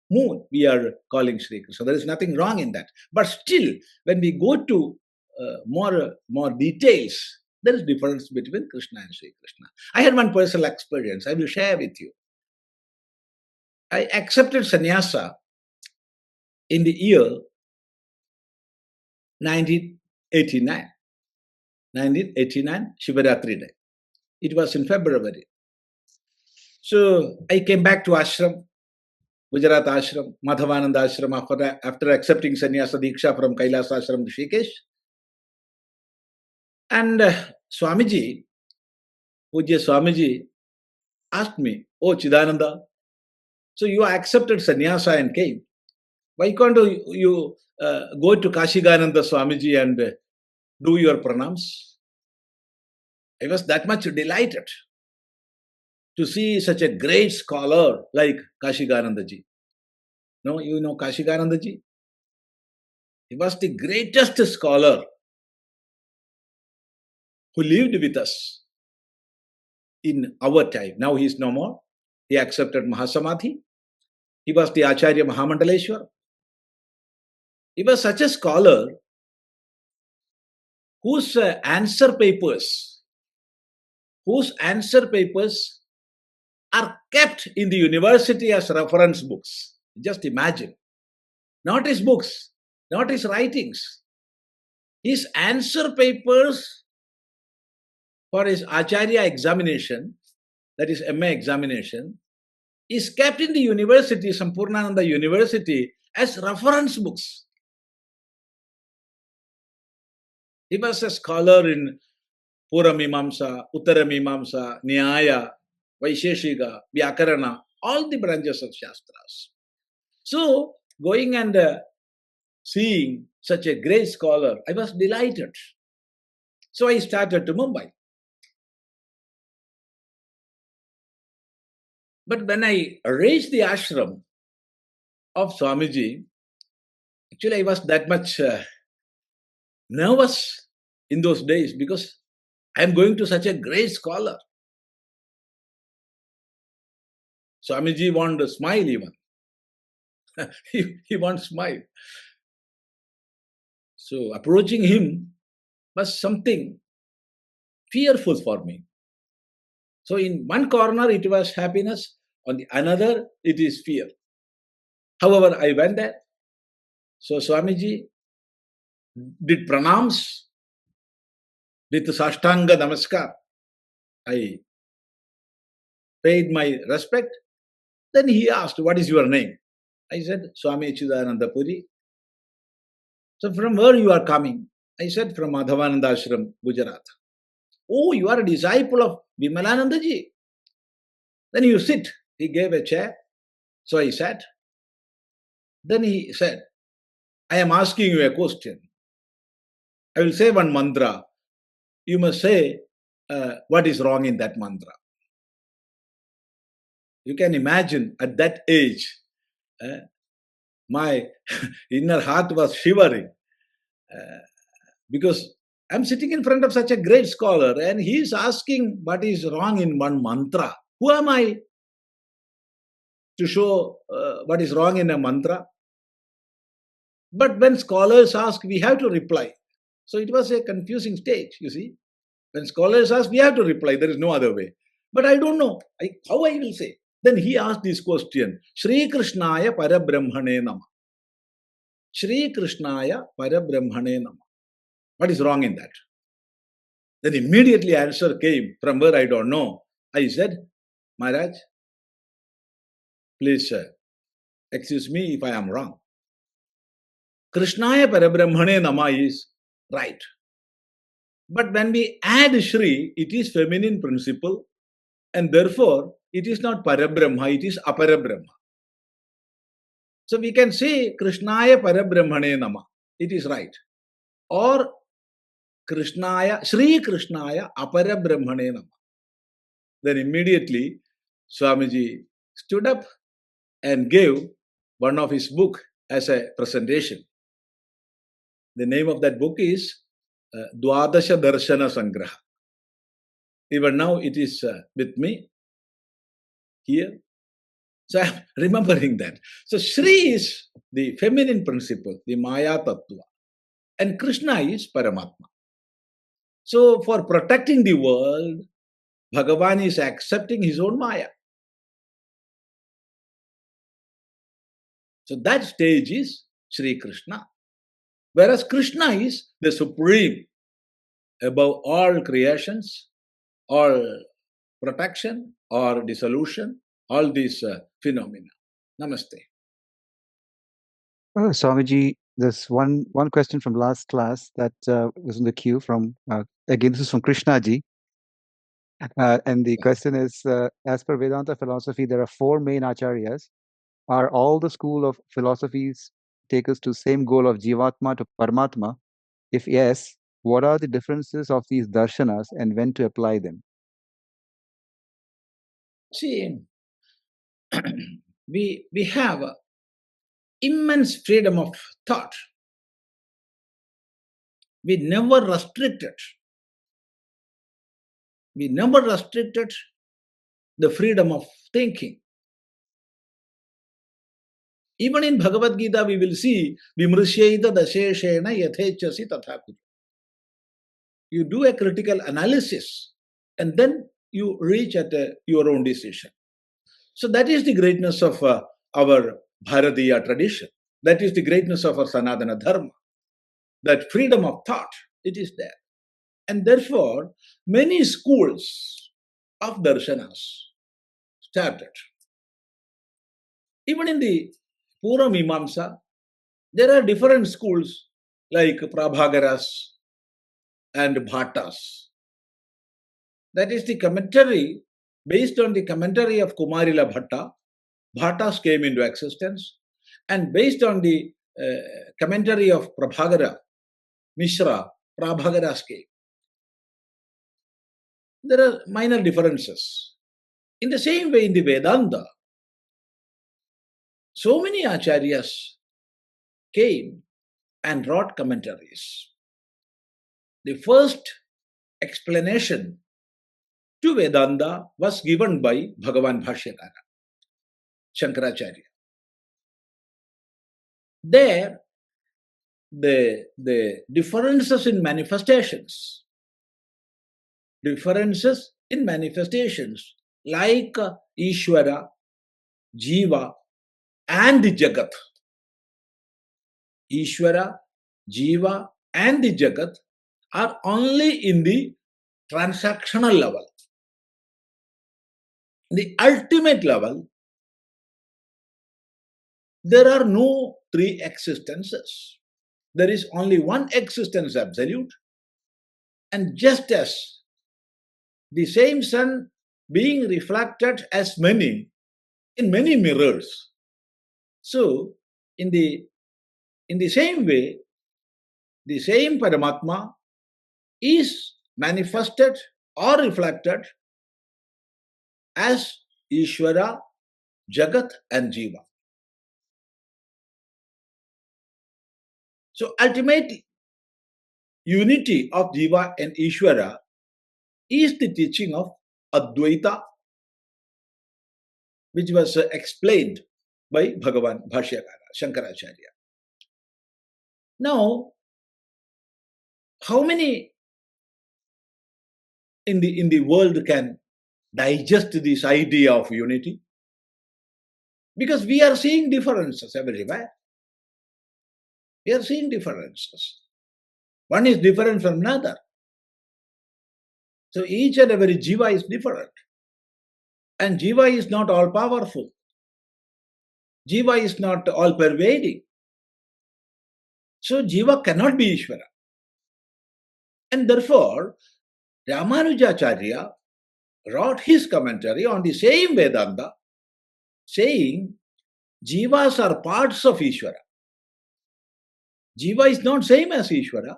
moon we are calling Sri Krishna. There is nothing wrong in that. But still, when we go to more details, there is difference between Krishna and Sri Krishna. I had one personal experience. I will share with you. I accepted sannyasa in the year 1989. 1989, Shivaratri day. It was in February. So I came back to ashram, Gujarat ashram, Madhavananda ashram, after accepting sannyasa diksha from Kailas ashram Rishikesh. And Swamiji, Pujya Swamiji, asked me, "Oh Chidananda, so you accepted sannyasa and came. Why can't you go to Kashigananda Swamiji and do your pranams?" I was that much delighted to see such a great scholar like Kashiganandaji. No, you know Kashiganandaji? He was the greatest scholar who lived with us in our time. Now he is no more. He accepted Mahasamadhi. He was the Acharya Mahamandaleshwar. He was such a scholar whose answer papers are kept in the university as reference books. Just imagine. Not his books, not his writings. His answer papers for his Acharya examination, that is MA examination, is kept in the university, Sampurnananda University, as reference books. He was a scholar in Puramimamsa, Uttaramimamsa, Nyaya, Vaisheshika, Vyakarana, all the branches of Shastras. So, going and seeing such a great scholar, I was delighted. So I started to Mumbai. But when I reached the ashram of Swamiji, actually I was that much nervous in those days because I am going to such a great scholar. Swamiji wanted to smile even. he won't smile. So approaching him was something fearful for me. So in one corner it was happiness, on the another it is fear. However, I went there. So Swamiji did pranams with Sashtanga Namaskar. I paid my respect. Then he asked, "What is your name?" I said, "Swami Chidananda Puri." "So from where you are coming?" I said, "From Madhavananda Ashram, Gujarat." "Oh, you are a disciple of Vimalanandaji. Then you sit." He gave a chair. So I sat. Then he said, "I am asking you a question. I will say one mantra. You must say what is wrong in that mantra." You can imagine at that age, my inner heart was shivering because I'm sitting in front of such a great scholar and he is asking what is wrong in one mantra. Who am I to show what is wrong in a mantra? But when scholars ask, we have to reply. So it was a confusing stage, you see. When scholars ask, we have to reply. There is no other way. But I don't know how I will say. Then he asked this question, Shri Krishnaya Parabrahmane Nama. Shri Krishnaya Parabrahmane Nama. What is wrong in that? Then immediately answer came from where I don't know. I said, "Maharaj, please excuse me if I am wrong. Krishnaya Parabrahmane Nama is right. But when we add Shri, it is feminine principle and therefore it is not Parabrahma, it is Aparabrahma. So we can say Krishnaya Parabrahmane Nama. It is right. Or Krishnaya, Shri Krishnaya Aparabrahmane Nama." Then immediately Swamiji stood up and gave one of his book as a presentation. The name of that book is Dwadasha Darshana Sangraha. Even now it is with me here. So I'm remembering that. So Shri is the feminine principle, the Maya Tattva, and Krishna is Paramatma. So for protecting the world, Bhagavan is accepting his own Maya. So that stage is Sri Krishna. Whereas Krishna is the supreme above all creations, all protection or dissolution, all these phenomena. Namaste. Swamiji, there's one question from last class that was in the queue from, again, this is from Krishnaji. And the question is, as per Vedanta philosophy, there are four main acharyas. Are all the school of philosophies take us to same goal of Jivatma to Paramatma? If yes, what are the differences of these darshanas and when to apply them? See, we have immense freedom of thought. We never restricted. We never restricted the freedom of thinking. Even in Bhagavad Gita, we will see Vimrishyaita dasheshena yathechasi tathakutu. You do a critical analysis and then you reach at your own decision. So that is the greatness of our Bharatiya tradition. That is the greatness of our Sanatana Dharma. That freedom of thought, it is there. And therefore, many schools of darshanas started. Even in the Pura Mimamsa, there are different schools like Prabhagaras and Bhattas. That is the commentary, based on the commentary of Kumarila Bhatta, Bhattas came into existence, and based on the commentary of Prabhagara, Mishra, Prabhagaras came. There are minor differences. In the same way, in the Vedanta, so many acharyas came and wrote commentaries. The first explanation to Vedanta was given by Bhagavan Bhashyakara, Shankaracharya. There, the differences in manifestations like Ishvara, Jiva, and the Jagat. Ishvara, Jiva, and the Jagat are only in the transactional level. The ultimate level, there are no three existences. There is only one existence, absolute. And just as the same sun being reflected as many in many mirrors, so in the same way, the same Paramatma is manifested or reflected as Ishvara, Jagat, and Jiva. So ultimate unity of Jiva and Ishvara is the teaching of Advaita, which was explained by Bhagavan Bhashyakara, Shankaracharya. Now, how many in the world can digest this idea of unity? Because we are seeing differences everywhere. We are seeing differences. One is different from another. So each and every jiva is different. And jiva is not all powerful. Jiva is not all pervading. So jiva cannot be Ishvara. And therefore, Ramanujacharya wrote his commentary on the same Vedanta, saying jivas are parts of Ishvara. Jiva is not same as Ishvara.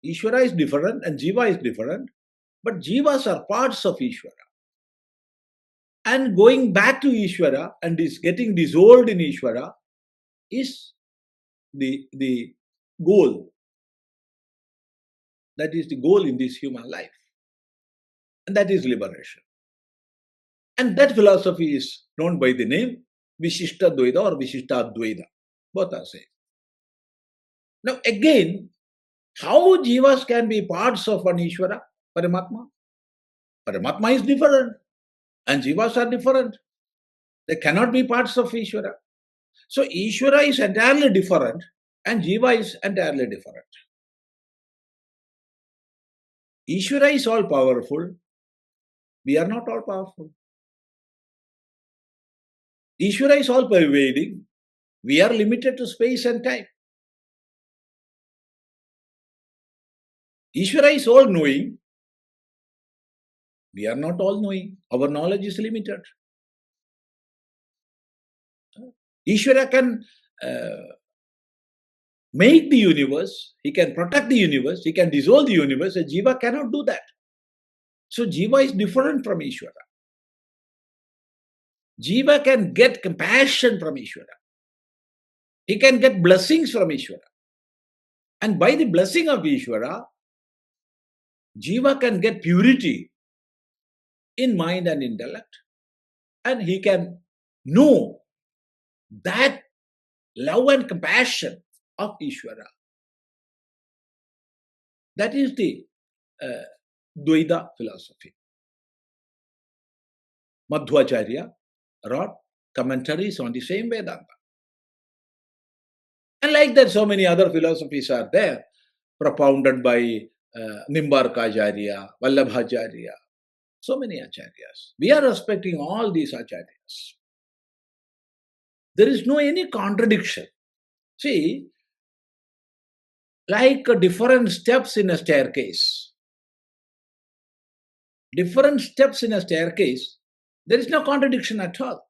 Ishvara is different and jiva is different, but jivas are parts of Ishvara. And going back to Ishvara and is getting dissolved in Ishvara is the goal. That is the goal in this human life. And that is liberation. And that philosophy is known by the name Vishishta Dvaita or Vishishta Advaita. Both are same. Now again, how jivas can be parts of an Ishvara, Paramatma? Paramatma is different and jivas are different. They cannot be parts of Ishvara. So Ishvara is entirely different and jiva is entirely different. Ishvara is all powerful. We are not all powerful. Ishvara is all pervading. We are limited to space and time. Ishvara is all knowing. We are not all knowing. Our knowledge is limited. Ishvara can make the universe, he can protect the universe, he can dissolve the universe. A jiva cannot do that. So jiva is different from Ishvara. Jiva can get compassion from Ishvara. He can get blessings from Ishvara. And by the blessing of Ishvara, jiva can get purity in mind and intellect. And he can know that love and compassion of Ishvara. That is the Dvaita philosophy. Madhvacharya wrote commentaries on the same Vedanta. And like that, so many other philosophies are there, propounded by Nimbarkacharya, Vallabhacharya, so many acharyas. We are respecting all these acharyas. There is no any contradiction. See, like different steps in a staircase. Different steps in a staircase, there is no contradiction at all.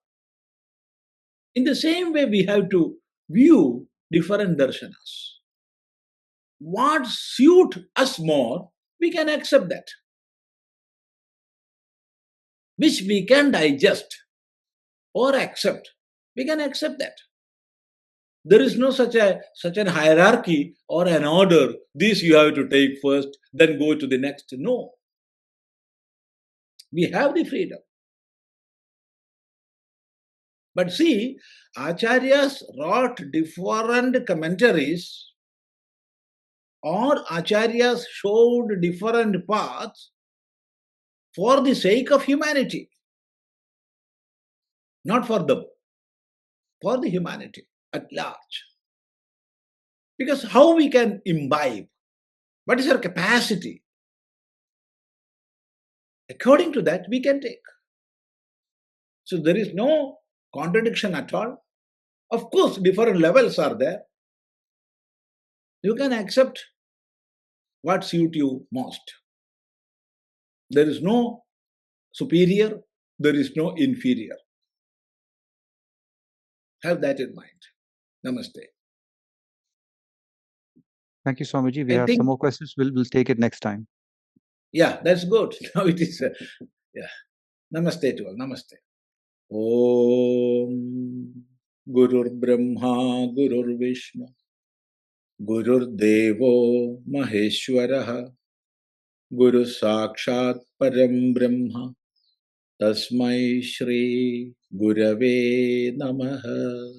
In the same way, we have to view different darshanas. What suits us more, we can accept that. Which we can digest or accept, we can accept that. There is no such an hierarchy or an order. This you have to take first, then go to the next. No. We have the freedom. But see, acharyas wrote different commentaries or acharyas showed different paths for the sake of humanity. Not for them, for the humanity at large. Because how we can imbibe? What is our capacity? According to that, we can take. So there is no contradiction at all. Of course, different levels are there. You can accept what suits you most. There is no superior, there is no inferior. Have that in mind. Namaste. Thank you, Swamiji. We I have think, some more questions. We'll take it next time. yeah, that's good. Now it is, yeah. Namaste to all. Namaste. Om Gurur Brahma Gurur Vishnu Gurur Devo Maheshwaraha Guru Sakshat Param Brahma Tasmai Shri Gurave Namaha.